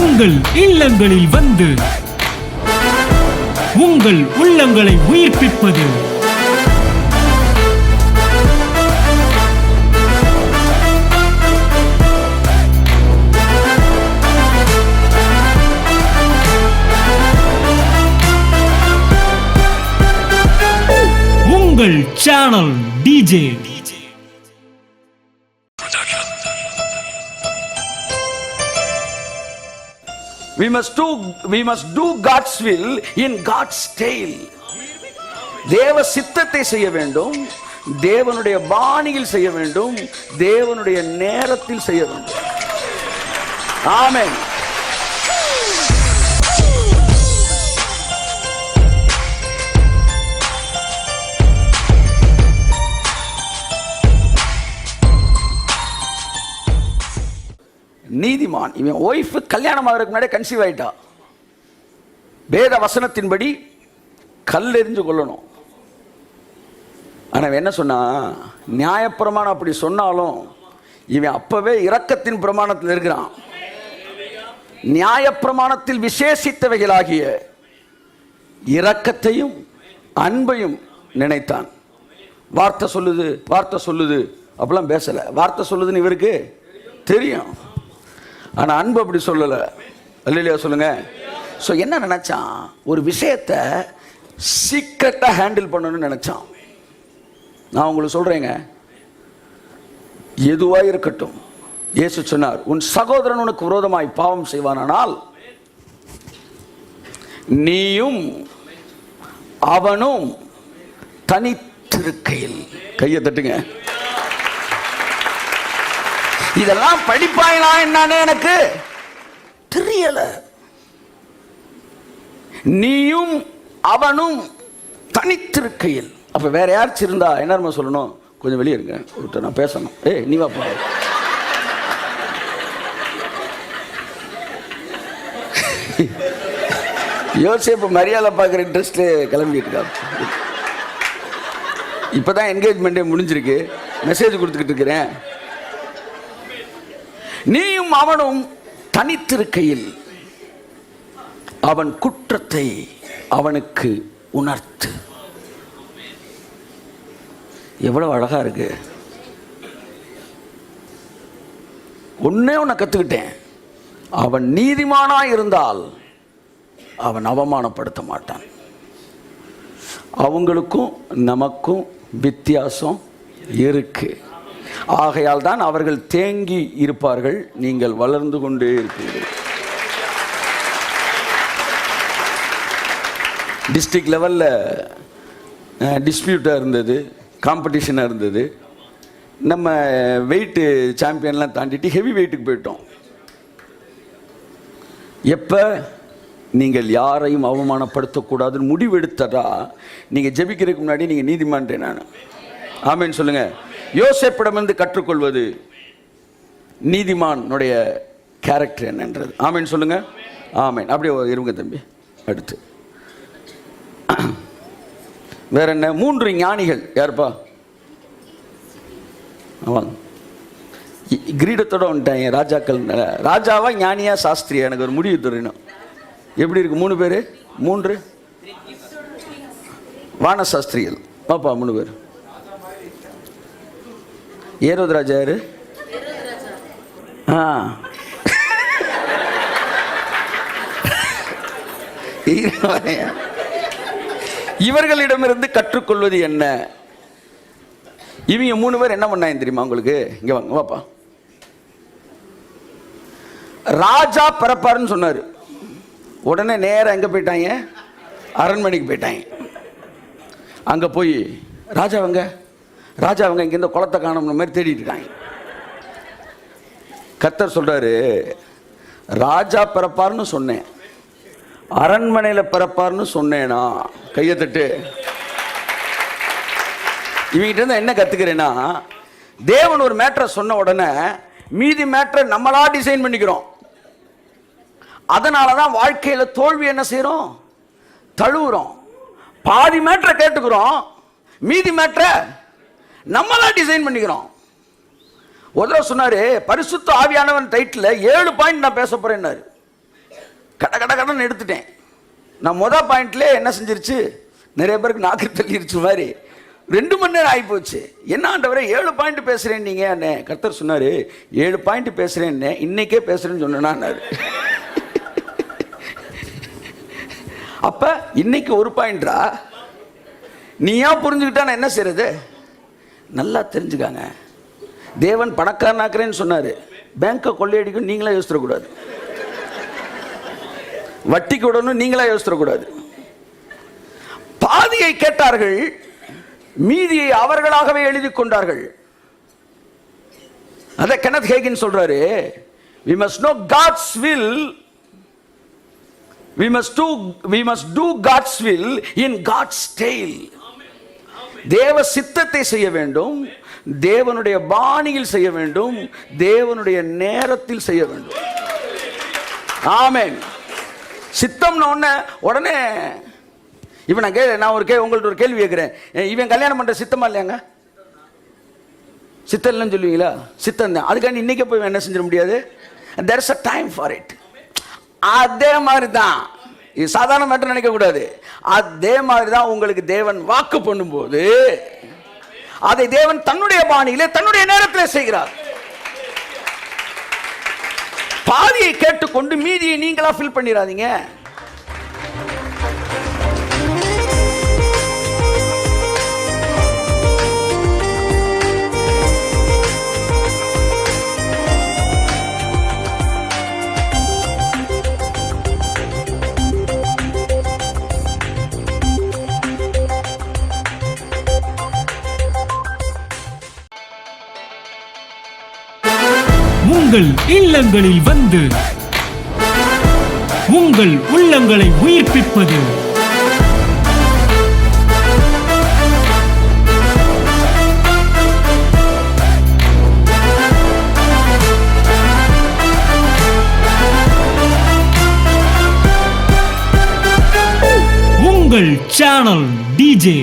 உங்கள் இல்லங்களில் வந்து உங்கள் உள்ளங்களை உயிர்ப்பிப்பது உங்கள் channel DJ. We must do God's will in God's style. தேவ சித்தத்தை செய்ய வேண்டும், தேவனுடைய பாணியில் செய்ய வேண்டும், தேவனுடைய நேரத்தில் செய்ய வேண்டும். ஆமென். நீதிமான் இவன் ஒய்ஃப் கல்யாணம் ஆகிறதுக்கு முன்னாடியே கன்சீவ் ஆயிட்டா. வேத வசனத்தின்படி கல்லெறிஞ்சு கொள்ளணும். ஆனால் என்ன சொன்னா, நியாயப்பிரமாணம் அப்படி சொன்னாலும் இவன் அப்பவே இரக்கத்தின் பிரமாணத்தில் இருக்கிறான். நியாயப்பிரமாணத்தில் விசேஷித்தவைகளாகிய இரக்கத்தையும் அன்பையும் நினைத்தான். வார்த்தை சொல்லுது அப்படிலாம் பேசல. வார்த்தை சொல்லுதுன்னு இவருக்கு தெரியும், ஆனா அன்பு அப்படி சொல்லல. அல்லேலூயா சொல்லுங்க. ஸோ என்ன நினைச்சான், ஒரு விஷயத்தை சீக்கிரட்டா ஹேண்டில் பண்ணணும்னு நினைச்சான். நான் உங்களுக்கு சொல்றேங்க, எதுவா இருக்கட்டும், இயேசு சொன்னார், உன் சகோதரன் உனக்கு விரோதமாய் பாவம் செய்வானால் நீயும் அவனும் தனித்திருக்கையில். கையை தட்டுங்க. இதெல்லாம் படிப்பாயினா என்னன்னு எனக்கு தெரியல. நீயும் அவனும் தனித்திருக்கையில். அப்ப வேற யாராச்சும் இருந்தா என்ன சொல்லணும், கொஞ்சம் வெளியே இருங்க, நான் பேசணும். நீ வாப்பா. யோசேப்பு மரியாதை பார்க்குற இன்ட்ரெஸ்ட்ல கிளம்பிட்டு இருக்கா. இப்பதான் என்கேஜ்மெண்டே முடிஞ்சிருக்கு, மெசேஜ் கொடுத்துக்கிட்டு இருக்கிறேன். நீயும் அவனும் தனித்திருக்கையில் அவன் குற்றத்தை அவனுக்கு உணர்த்து. எவ்வளவு அழகா இருக்கு. ஒன்னே ஒன்ன கத்துக்கிட்டேன், அவன் நீதிமானா இருந்தால் அவன் அவமானப்படுத்த மாட்டான். அவங்களுக்கும் நமக்கும் வித்தியாசம் இருக்கு. ஆகையால் தான் அவர்கள் தேங்கி இருப்பார்கள், நீங்கள் வளர்ந்து கொண்டே இருப்பீர்கள். டிஸ்ட்ரிக்ட் லெவலில் டிஸ்பியூட்டாக இருந்தது, காம்படிஷனாக இருந்தது. நம்ம வெயிட்டு சாம்பியன்லாம் தாண்டிட்டு ஹெவி வெயிட்டுக்கு போயிட்டோம். எப்போ நீங்கள் யாரையும் அவமானப்படுத்தக்கூடாதுன்னு முடிவெடுத்ததா நீங்கள் ஜெபிக்கிறதுக்கு முன்னாடி நீங்கள் நீதிமான்றேன் நான். ஆமேன்னு சொல்லுங்க. யோசேப்பிடமிருந்து கற்றுக்கொள்வது நீதிமானுடைய கேரக்டர் என்னன்றது. ஆமேன்னு சொல்லுங்க. ஆமேன். அப்படியே இருங்க தம்பி. அடுத்து வேற என்ன? 3 ஞானிகள் யாருப்பா? கிரீடத்தோட வந்துட்டாங்க ராஜாக்கள். ராஜாவா ஞானியா சாஸ்திரியா? எனக்கு ஒரு முடிவு தெரியணும். எப்படி இருக்கு 3 பேரு? 3 வான சாஸ்திரிகள். பாப்பா 3 பேர். ஏரோது ராஜா யாரு? இவர்களிடமிருந்து கற்றுக்கொள்வது என்ன? இவங்க 3 பேர் என்ன பண்ணாங்க தெரியுமா உங்களுக்கு? இங்க வாங்க பாப்பா. ராஜா பிறப்பாருன்னு சொன்னாரு. உடனே நேரம் எங்க போயிட்டாங்க? அரண்மனைக்கு போயிட்டாங்க. அங்க போய் ராஜாவங்க இங்க இந்த குளத்தை காணும்னு மாதிரி தேடிட்டு இருக்காங்க. கர்த்தர் சொல்றாரு, ராஜா பிறப்பார்னு சொன்னேன், அரண்மனையில் பிறப்பார்னு சொன்னேனா? கையை தட்டு. இவங்கிட்ட இருந்து என்ன கத்துக்கிறேன்னா, தேவன் ஒரு மேட்டரை சொன்ன உடனே மீதி மேட்டரை நம்மளா டிசைன் பண்ணிக்கிறோம். அதனாலதான் வாழ்க்கையில தோல்வி என்ன செய்யறோம்? தழுவுறோம். பாதி மேட்டரை கேட்டுக்கிறோம், மீதி மேட்டரை நம்மளா டிசைன் பண்ணிக்கிறோம். ஒரு சொன்னாரு, பரிசுத்த ஆவியானவன் டைட்டில் 7 பாயிண்ட் நான் பேச போறேன்னாரு. கட கட கடன்னு எடுத்துட்டேன். நான் மொதல் பாயிண்ட்லேயே என்ன செஞ்சிருச்சு, நிறைய பேருக்கு நாக்கு தள்ளிருச்சு மாதிரி 2 மணி நேரம் ஆகிப்போச்சு. என்ன ஆண்டவரே 7 பாயிண்ட் பேசுகிறேன் நீங்கள் என்ன? கர்த்தர் சொன்னார் 7 பாயிண்ட் பேசுகிறேன்னு, இன்னைக்கே பேசுகிறேன்னு சொன்னேன்னாரு. அப்போ இன்னைக்கு 1 பாயிண்டா? நீயா புரிஞ்சுக்கிட்டா நான் என்ன செய்யறது? நல்லா தெரிஞ்சுக்காங்க, தேவன் பணக்காரனாக்குறேன்னு சொன்னார். பேங்கை கொள்ளையடிக்கும் நீங்களா யோசிச்சிடக்கூடாது, வட்டிக்கு விடணும் நீங்களா யோசிச்சிடக்கூடாது. பாதியை கேட்டார்கள், மீதியை அவர்களாகவே எழுதி கொண்டார்கள். அத கெனத் ஹேகின் சொல்றாரு, we must know God's will, we must do God's will in God's style. தேவ சித்தத்தை செய்ய வேண்டும், தேவனுடைய பாணியில் செய்ய வேண்டும், தேவனுடைய நேரத்தில் செய்ய வேண்டும். ஆமென். சித்தம்னு உடனே இப்போ நான் உங்கள்ட்ட ஒரு கேள்வி கேட்குறேன், இவன் கல்யாணம் பண்ணுற சித்தமா இல்லையாங்க? சித்தம் இல்லைன்னு சொல்லுவீங்களா? சித்தம் தான். அதுக்காண்டி இன்னைக்கு போய் என்ன செஞ்சிட முடியாது. there is a time for it. அதே மாதிரி தான் இது சாதாரண மேட்டர் நினைக்கக்கூடாது. அதே மாதிரி தான் உங்களுக்கு தேவன் வாக்கு பண்ணும்போது அதை தேவன் தன்னுடைய பாணியிலே தன்னுடைய நேரத்திலே செய்கிறார். பாதியை கேட்டுக்கொண்டு மீதியை நீங்களா ஃபில் பண்ணிடாதீங்க. உங்கள் இல்லங்களில் வந்து உங்கள் உள்ளங்களை உயிர்ப்பிப்பது உங்கள் சேனல் டிஜே.